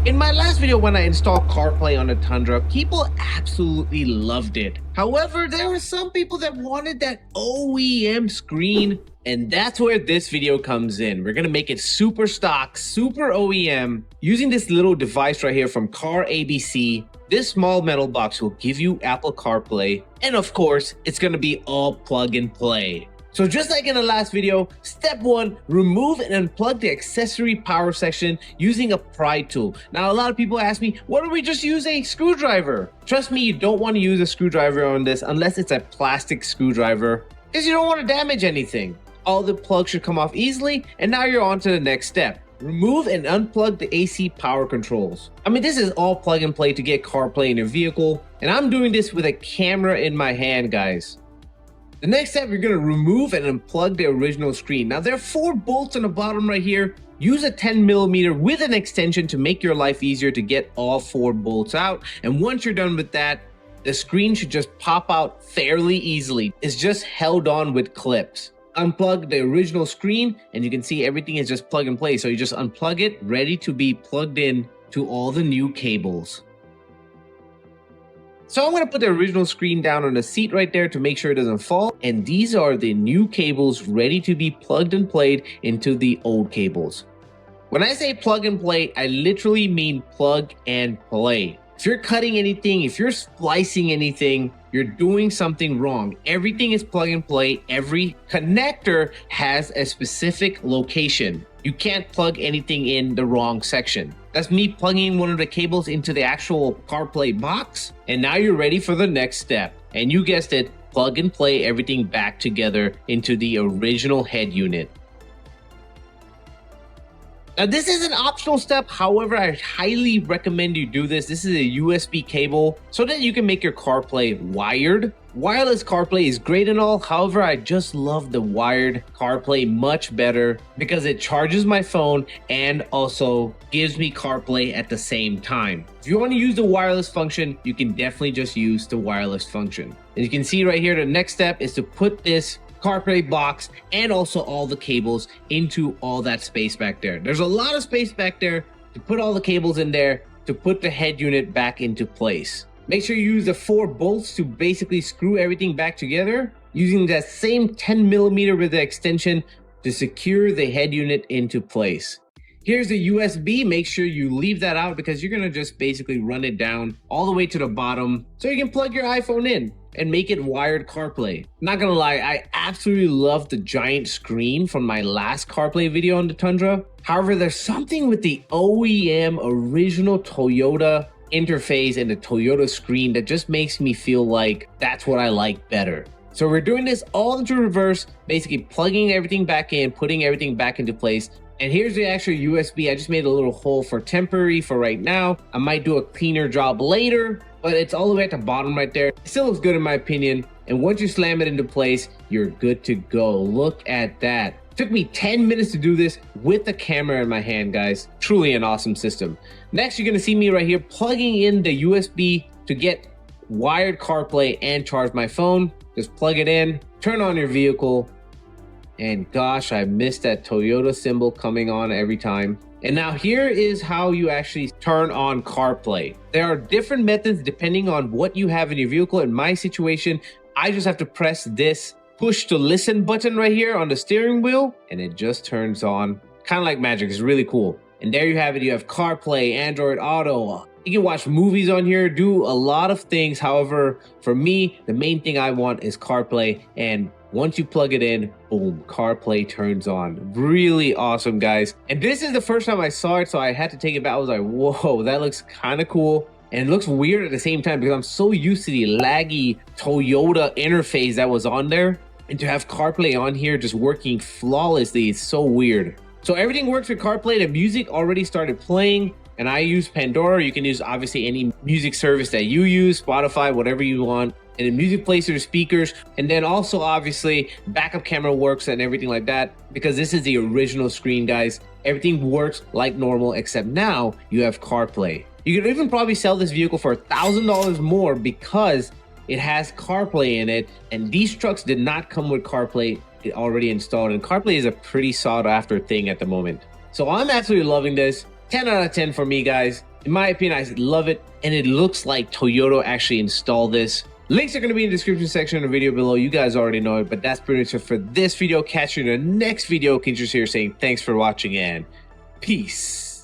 In my last video when I installed CarPlay on the Tundra, people absolutely loved it. However, there were some people that wanted that OEM screen, and that's where this video comes in. We're gonna make it super stock, super OEM, using this little device right here from CARabc. This small metal box will give you Apple CarPlay, and of course, it's gonna be all plug and play. So just like in the last video, step 1, remove and unplug the accessory power section using a pry tool. Now, a lot of people ask me, why don't we just use a screwdriver? Trust me, you don't want to use a screwdriver on this unless it's a plastic screwdriver, because you don't want to damage anything. All the plugs should come off easily, and now you're on to the next step. Remove and unplug the AC power controls. I mean, this is all plug and play to get CarPlay in your vehicle, and I'm doing this with a camera in my hand, guys. The next step, you're going to remove and unplug the original screen. Now, there are 4 bolts on the bottom right here. Use a 10mm with an extension to make your life easier to get all 4 bolts out. And once you're done with that, the screen should just pop out fairly easily. It's just held on with clips. Unplug the original screen and you can see everything is just plug and play. So you just unplug it, ready to be plugged in to all the new cables. So I'm going to put the original screen down on the seat right there to make sure it doesn't fall. And these are the new cables ready to be plugged and played into the old cables. When I say plug and play, I literally mean plug and play. If you're cutting anything, if you're splicing anything, you're doing something wrong. Everything is plug and play. Every connector has a specific location. You can't plug anything in the wrong section. That's me plugging one of the cables into the actual CarPlay box. And now you're ready for the next step. And you guessed it, plug and play everything back together into the original head unit. Now, this is an optional step. However, I highly recommend you do this. This is a USB cable so that you can make your CarPlay wired. Wireless CarPlay is great and all. However, I just love the wired CarPlay much better because it charges my phone and also gives me CarPlay at the same time. If you want to use the wireless function, you can definitely just use the wireless function. As you can see right here, the next step is to put this CarPlay box and also all the cables into all that space back there. There's a lot of space back there to put all the cables in there to put the head unit back into place. Make sure you use the 4 bolts to basically screw everything back together using that same 10mm with the extension to secure the head unit into place. Here's the USB. Make sure you leave that out because you're gonna just basically run it down all the way to the bottom so you can plug your iPhone in and make it wired CarPlay. Not gonna lie, I absolutely love the giant screen from my last CarPlay video on the Tundra. However, there's something with the OEM original Toyota interface and the Toyota screen that just makes me feel like that's what I like better. So we're doing this all into reverse, basically plugging everything back in, putting everything back into place. And here's the actual USB. I just made a little hole for temporary for right now. I might do a cleaner job later, but it's all the way at the bottom right there. It still looks good in my opinion. And once you slam it into place, you're good to go. Look at that. It took me 10 minutes to do this with the camera in my hand, guys. Truly an awesome system. Next, you're gonna see me right here plugging in the USB to get wired CarPlay and charge my phone. Just plug it in, turn on your vehicle, and gosh, I missed that Toyota symbol coming on every time. And now here is how you actually turn on CarPlay. There are different methods depending on what you have in your vehicle. In my situation, I just have to press this push to listen button right here on the steering wheel, and it just turns on. Kind of like magic. It's really cool. And there you have it. You have CarPlay, Android Auto. You can watch movies on here, do a lot of things. However, for me, the main thing I want is CarPlay. And once you plug it in, boom, CarPlay turns on. Really awesome, guys. And this is the first time I saw it, so I had to take it back. I was like, whoa, that looks kind of cool. And it looks weird at the same time because I'm so used to the laggy Toyota interface that was on there. And to have CarPlay on here just working flawlessly, it's so weird. So everything works with CarPlay. The music already started playing. And I use Pandora. You can use obviously any music service that you use, Spotify, whatever you want. And the music plays through the speakers. And then also obviously backup camera works and everything like that because this is the original screen, guys. Everything works like normal, except now you have CarPlay. You could even probably sell this vehicle for $1,000 more because it has CarPlay in it. And these trucks did not come with CarPlay already installed. And CarPlay is a pretty sought after thing at the moment. So I'm absolutely loving this. 10 out of 10 for me, guys. In my opinion, I love it, and it looks like Toyota actually installed this. Links are going to be in the description section of the video below. You guys already know it, but that's pretty much it for this video. Catch you in the next video. Kinjus here saying thanks for watching and peace.